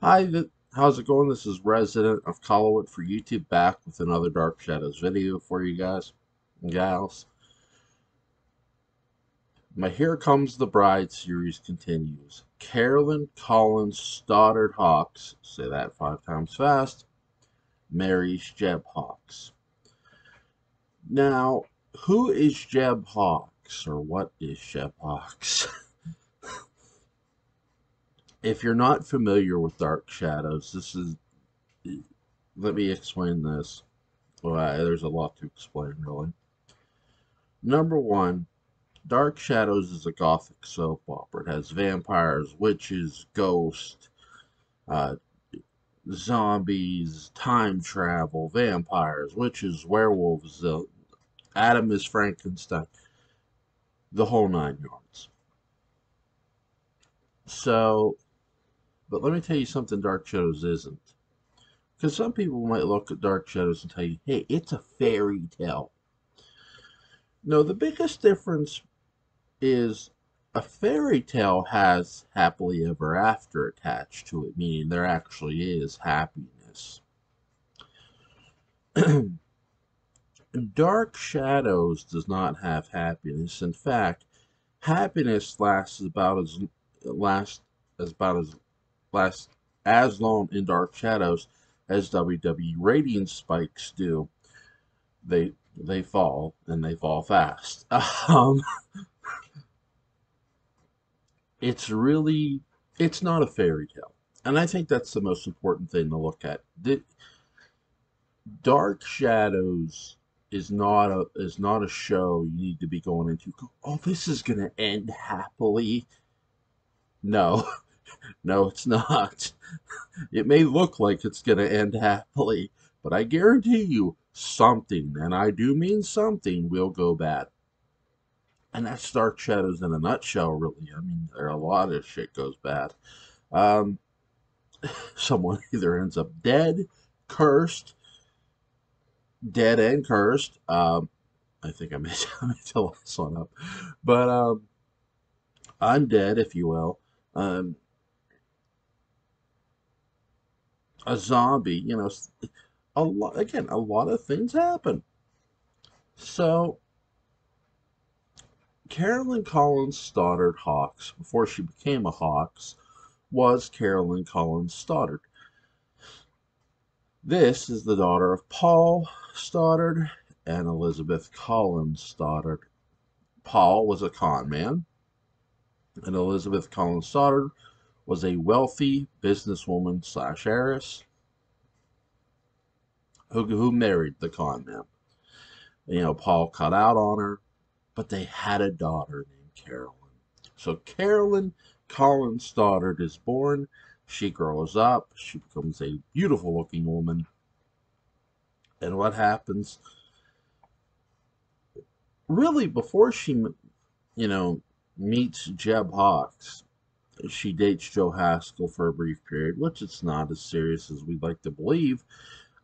Hi, how's it going? This is Resident of Collowood for YouTube back with another Dark Shadows video for you guys and gals. My Here Comes the Bride series continues. Carolyn Collins Stoddard Hawks, say that 5 times fast, marries Jeb Hawks. Now, who is Jeb Hawks, or what is Jeb Hawks? If you're not familiar with Dark Shadows, let me explain this. Well, there's a lot to explain, really. Number one, Dark Shadows is a gothic soap opera. It has vampires, witches, ghosts, uh, zombies, time travel, vampires, witches, werewolves. Adam is Frankenstein, the whole 9 yards. So, but let me tell you something Dark Shadows isn't. Because some people might look at Dark Shadows and tell you, hey, it's a fairy tale. No, the biggest difference is a fairy tale has happily ever after attached to it, meaning there actually is happiness. Dark Shadows does not have happiness. In fact, happiness lasts about as last as about as last as long in Dark Shadows as WWE rating spikes do. They fall and they fall fast. It's really it's not a fairy tale, and I think that's the most important thing to look at. Dark Shadows is not a show you need to be going into. Oh, this is gonna end happily. No, no, it's not. It may look like it's gonna end happily, but I guarantee you something, and I do mean something, will go bad. And that's Dark Shadows in a nutshell, really. I mean, there are a lot of shit goes bad. Um, Someone either ends up dead and cursed. I think I made, I made the last one up, but undead, if you will. Um, a zombie. A lot of things happen. So Carolyn Collins Stoddard Hawks, before she became a Hawks, was Carolyn Collins Stoddard. This is the daughter of Paul Stoddard and Elizabeth Collins Stoddard. Paul was a con man, and Elizabeth Collins Stoddard was a wealthy businesswoman slash heiress who married the con man. Paul cut out on her, but they had a daughter named Carolyn. So Carolyn Collins Stoddard is born. She grows up. She becomes a beautiful looking woman. And what happens? Really, before she, you know, meets Jeb Hawks, she dates Joe Haskell for a brief period, which it's not as serious as we'd like to believe.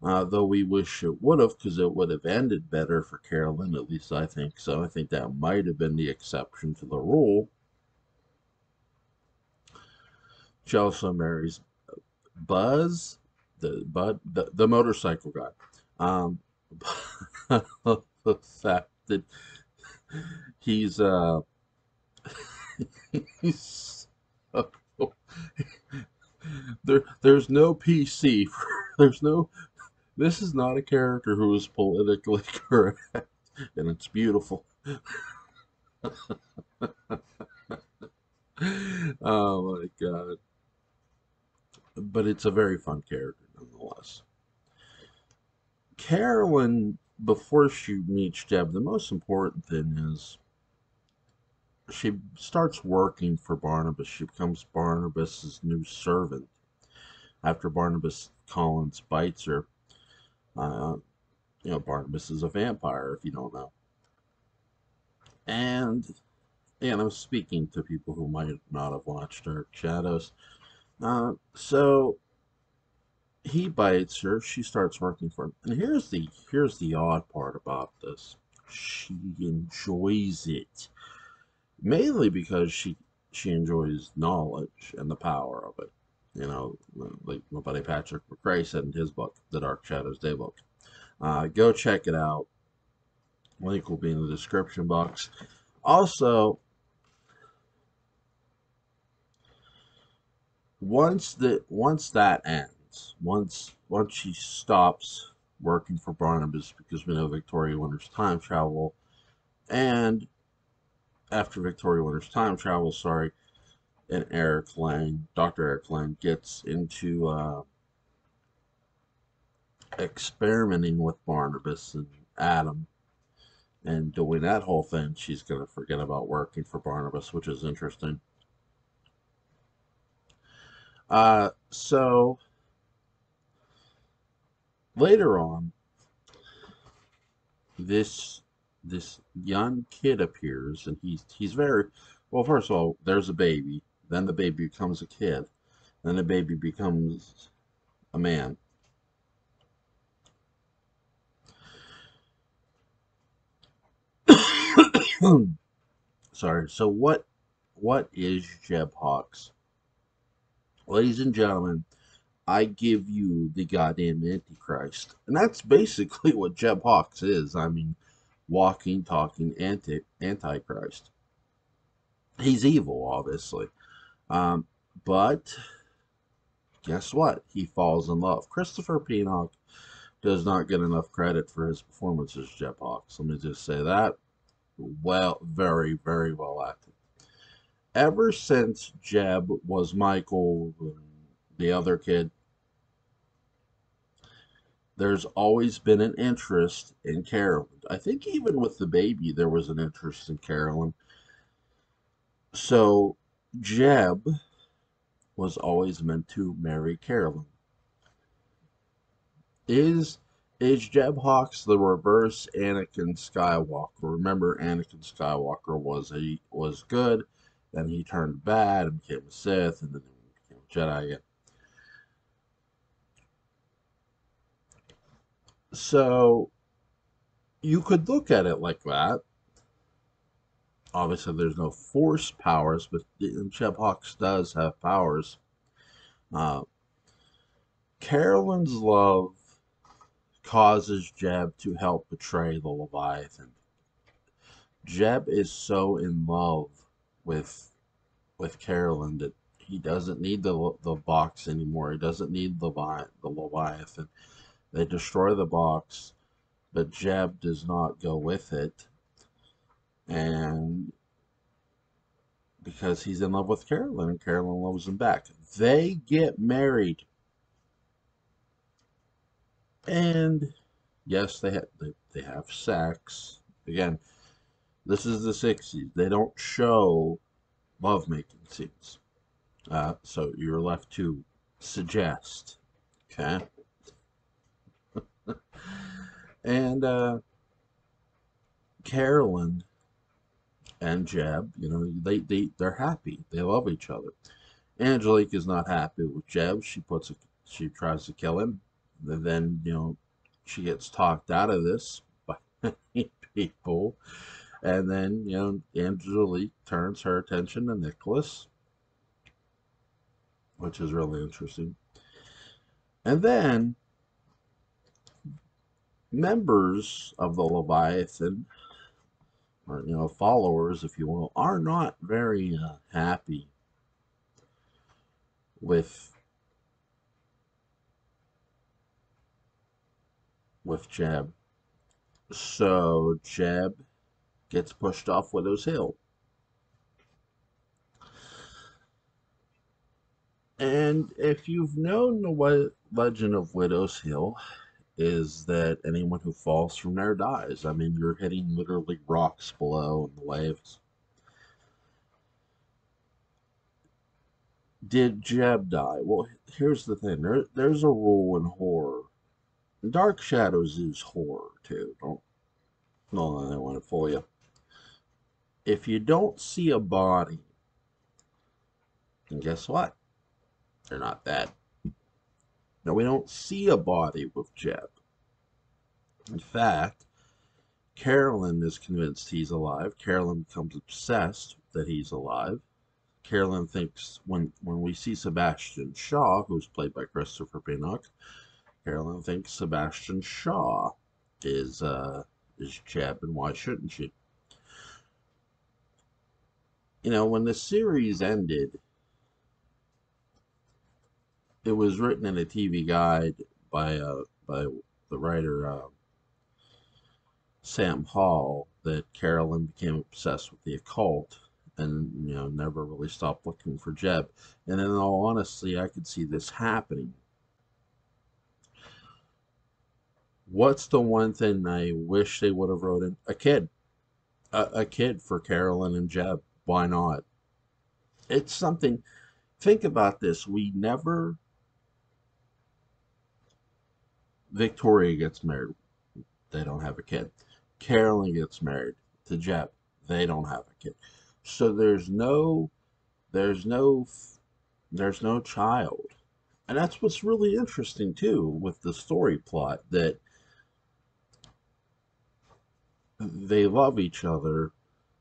Though we wish it would have, because it would have ended better for Carolyn, at least I think so. I think that might have been the exception to the rule. She also marries Buzz, the motorcycle guy. Um, the fact that he's he's so, there's no PC for, there's no this is not a character who is politically correct, and it's beautiful. Oh my god. But it's a very fun character nonetheless. Carolyn, before she meets Jeb, the most important thing is she starts working for Barnabas. She becomes Barnabas's new servant after Barnabas Collins bites her. Uh, Barnabas is a vampire, if you don't know. And, I'm speaking to people who might not have watched Dark Shadows. So he bites her. She starts working for him. And here's the odd part about this. She enjoys it. Mainly because she enjoys knowledge and the power of it. like my buddy Patrick McRae said in his book, The Dark Shadows Daybook. Go check it out. Link will be in the description box. Also, once that ends, once she stops working for Barnabas, because we know Victoria Winter's time travel, and after Victoria Winter's time travel, sorry, and Dr. Eric Lang gets into experimenting with Barnabas and Adam and doing that whole thing, she's going to forget about working for Barnabas, which is interesting. So later on, this this young kid appears, and he's very well. First of all, there's a baby. Then the baby becomes a kid. Then the baby becomes a man. Sorry. So what is Jeb Hawks? Ladies and gentlemen, I give you the goddamn Antichrist. And that's basically what Jeb Hawks is. I mean, walking, talking Antichrist. He's evil, obviously. Um, but guess what? He falls in love. Christopher Pinock does not get enough credit for his performance as Jeb Hawks. Let me just say that. Well, very, very well acted. Ever since Jeb was Michael, the other kid, there's always been an interest in Carolyn. I think even with the baby, there was an interest in Carolyn. So Jeb was always meant to marry Carolyn. Is is Jeb Hawks the reverse Anakin Skywalker? Remember, Anakin Skywalker was good, then he turned bad and became a Sith, and then he became a Jedi again. So you could look at it like that. Obviously, there's no force powers, but Jeb Hawks does have powers. Uh, Carolyn's love causes Jeb to help betray the Leviathan. Jeb is so in love with Carolyn that he doesn't need the box anymore. He doesn't need the Leviathan. They destroy the box, but Jeb does not go with it, and because he's in love with Carolyn, and Carolyn loves him back. They get married, and yes, they have sex. Again, this is the '60s. They don't show lovemaking scenes, so you're left to suggest. Okay, and Carolyn and Jeb, they're happy. They love each other. Angelique is not happy with Jeb. She tries to kill him. And then she gets talked out of this by people. And then Angelique turns her attention to Nicholas, which is really interesting. And then members of the Leviathan, or followers, if you will, are not very happy with Jeb. So Jeb gets pushed off Widow's Hill. And if you've known the legend of Widow's Hill, is that anyone who falls from there dies. I mean, you're hitting literally rocks below and the waves. Did Jeb die? Well, here's the thing. There's a rule in horror. Dark Shadows is horror too. Don't let anyone fool you. If you don't see a body, then guess what? They're not dead. No, we don't see a body with Jeb. In fact, Carolyn is convinced he's alive. Carolyn becomes obsessed that he's alive. Carolyn thinks when we see Sebastian Shaw, who's played by Christopher Pinnock, Carolyn thinks Sebastian Shaw is uh is Jeb, and why shouldn't she? When the series ended, it was written in a TV guide by the writer Sam Hall that Carolyn became obsessed with the occult and never really stopped looking for Jeb. And in all honesty, I could see this happening. What's the one thing I wish they would have wrote in? A kid. A kid for Carolyn and Jeb. Why not? It's something. Think about this. We never. Victoria gets married. They don't have a kid. Carolyn gets married to Jeb. They don't have a kid. So there's no, there's no child. And that's what's really interesting too with the story plot, that they love each other.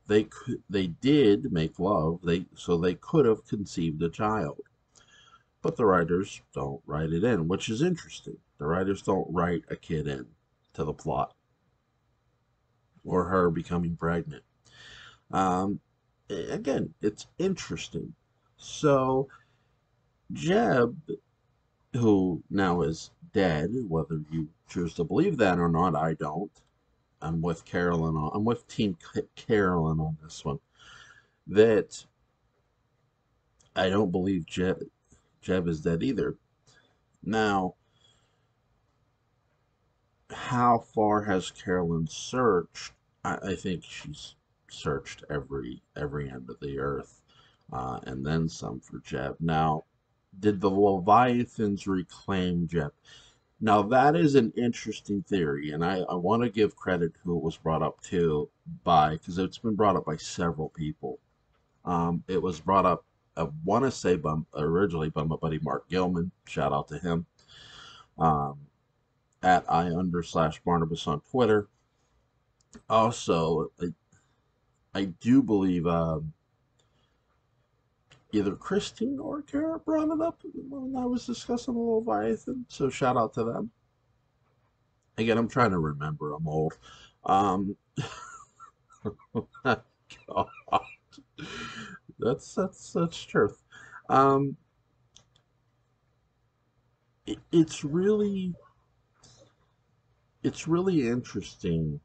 They did make love. They could have conceived a child. But the writers don't write it in, which is interesting. The writers don't write a kid in to the plot or her becoming pregnant. Um, Again, it's interesting. So Jeb, who now is dead, whether you choose to believe that or not, I don't. I'm with Carolyn. I'm with Team Carolyn on this one. That I don't believe Jeb is dead either. Now, how far has Carolyn searched? I think she's searched every end of the earth, and then some for Jeb. Now, did the Leviathans reclaim Jeb? Now that is an interesting theory, and I want to give credit who it was brought up to by, because it's been brought up by several people. It was brought up, I want to say, originally by my buddy Mark Gilman. Shout out to him. Um, at I_Barnabas on Twitter. Also, I do believe either Christine or Kara brought it up when I was discussing the Leviathan. So shout out to them. Again, I'm trying to remember. I'm old. Um, God, that's truth. Um, it's really interesting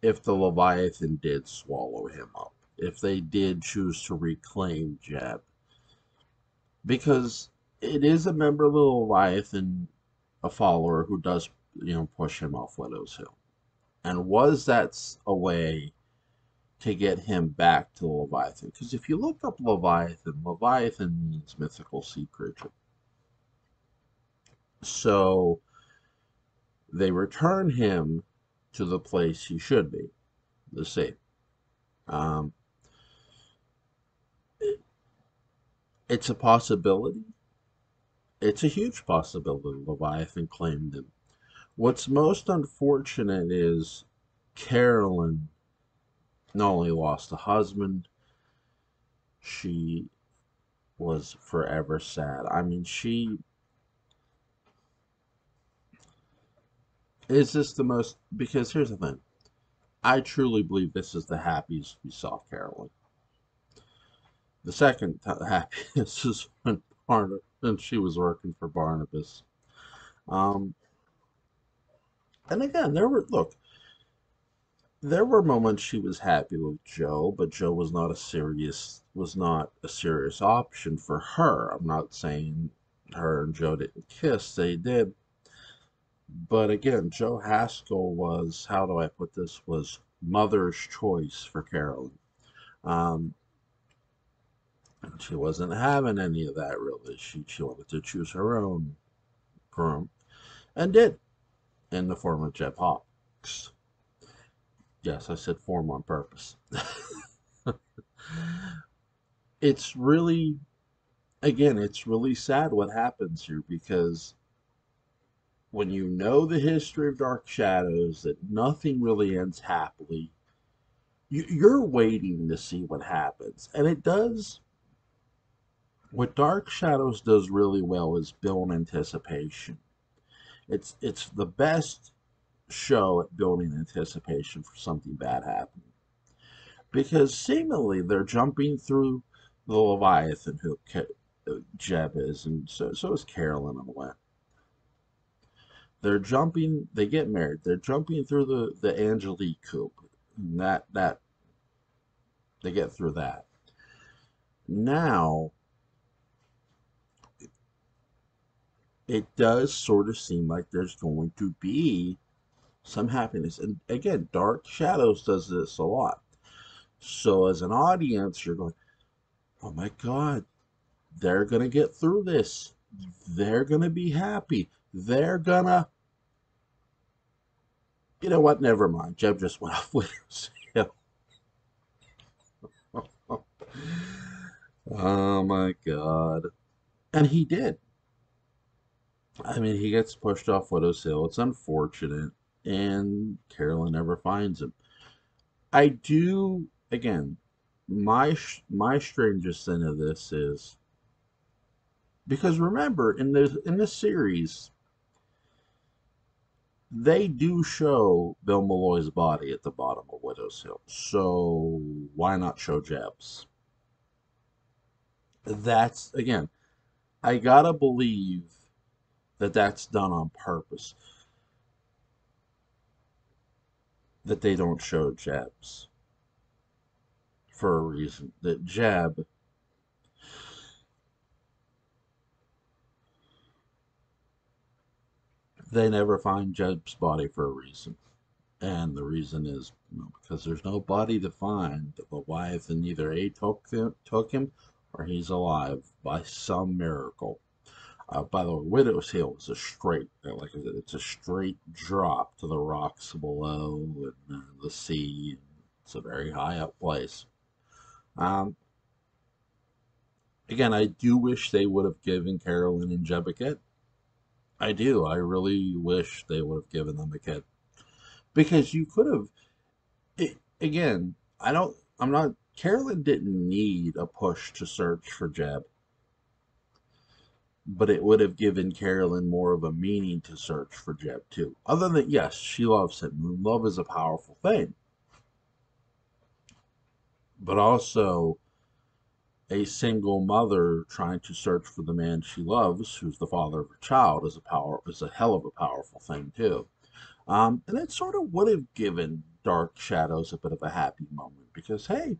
if the Leviathan did swallow him up, if they did choose to reclaim Jeb, because it is a member of the Leviathan, a follower who does, push him off Widow's Hill. And was that a way to get him back to the Leviathan? Because if you look up Leviathan, Leviathan means mythical sea creature. So they return him to the place he should be, the sea. Um, it's a possibility. It's a huge possibility Leviathan claimed him. What's most unfortunate is Carolyn not only lost a husband, she was forever sad. I mean, she is this the most, because here's the thing. I truly believe this is the happiest we saw Carolyn. The second happiest is when she was working for Barnabas. Um, and again, there were moments she was happy with Joe, but Joe was not a serious option for her. I'm not saying her and Joe didn't kiss, they did. But again, Joe Haskell was, how do I put this, was mother's choice for Carolyn. Um, she wasn't having any of that really. She wanted to choose her own groom, and did, in the form of Jeb Hawks. Yes, I said form on purpose. It's really, again, it's really sad what happens here, because when you know the history of Dark Shadows, that nothing really ends happily, you're waiting to see what happens. And it does, What Dark Shadows does really well is build anticipation. It's the best show at building anticipation for something bad happening. Because seemingly they're jumping through the Leviathan who Jeb is, and so is Carolyn and Wet. They're jumping. They get married. They're jumping through the Angelique coop. And that they get through that. Now it does sort of seem like there's going to be some happiness. And again, Dark Shadows does this a lot. So as an audience, you're going, oh my God, they're going to get through this. They're going to be happy. They're going to, you know what? Never mind. Jeb just went off with him. Oh my God. And he did. I mean, he gets pushed off Widow's Hill. It's unfortunate. And Carolyn never finds him. I do, again, my strangest thing of this is because remember in this series they do show Bill Malloy's body at the bottom of Widow's Hill, so why not show Jeb's? That's again, I gotta believe that that's done on purpose. That they don't show Jeb's for a reason. That Jeb, they never find Jeb's body for a reason. And the reason is because there's no body to find. The Leviathan either A took him or he's alive by some miracle. By the way, Widow's Hill is a straight, like I said, it's a straight drop to the rocks below and the sea. It's a very high up place. Um, Again, I do wish they would have given Carolyn and Jeb a kid. I do. I really wish they would have given them a kid because you could have. Again, I don't. I'm not. Carolyn didn't need a push to search for Jeb, but it would have given Carolyn more of a meaning to search for Jeb too. Other than yes, she loves him. Love is a powerful thing, but also a single mother trying to search for the man she loves, who's the father of her child, is a hell of a powerful thing too. And it sort of would have given Dark Shadows a bit of a happy moment because hey,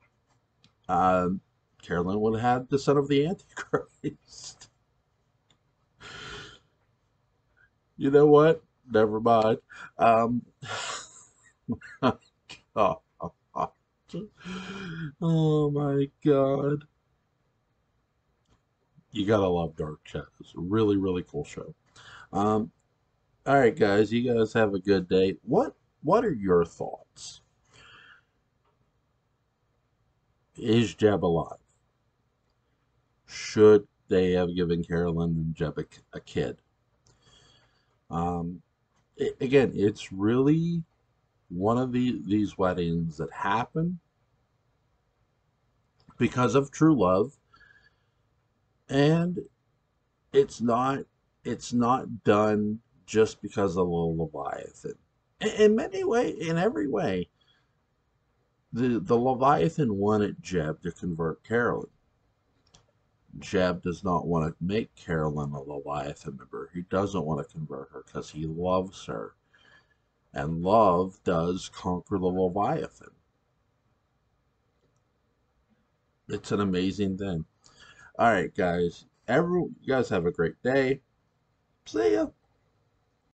um, Carolyn would have had the son of the Antichrist. You know what? Never mind. Um, oh, oh my God. You gotta love Dark Shadows. Really, really cool show. Um, all right, guys. You guys have a good day. What are your thoughts? Is Jeb alive? Should they have given Carolyn and Jeb a kid? Um, Again, it's really one of these weddings that happen because of true love, and it's not it's not done just because of the Leviathan. In many way, in every way, the Leviathan wanted Jeb to convert Carolyn. Jeb does not want to make Carolyn a Leviathan member. He doesn't want to convert her because he loves her. And love does conquer the Leviathan. It's an amazing thing. All right, guys. You guys have a great day. See ya.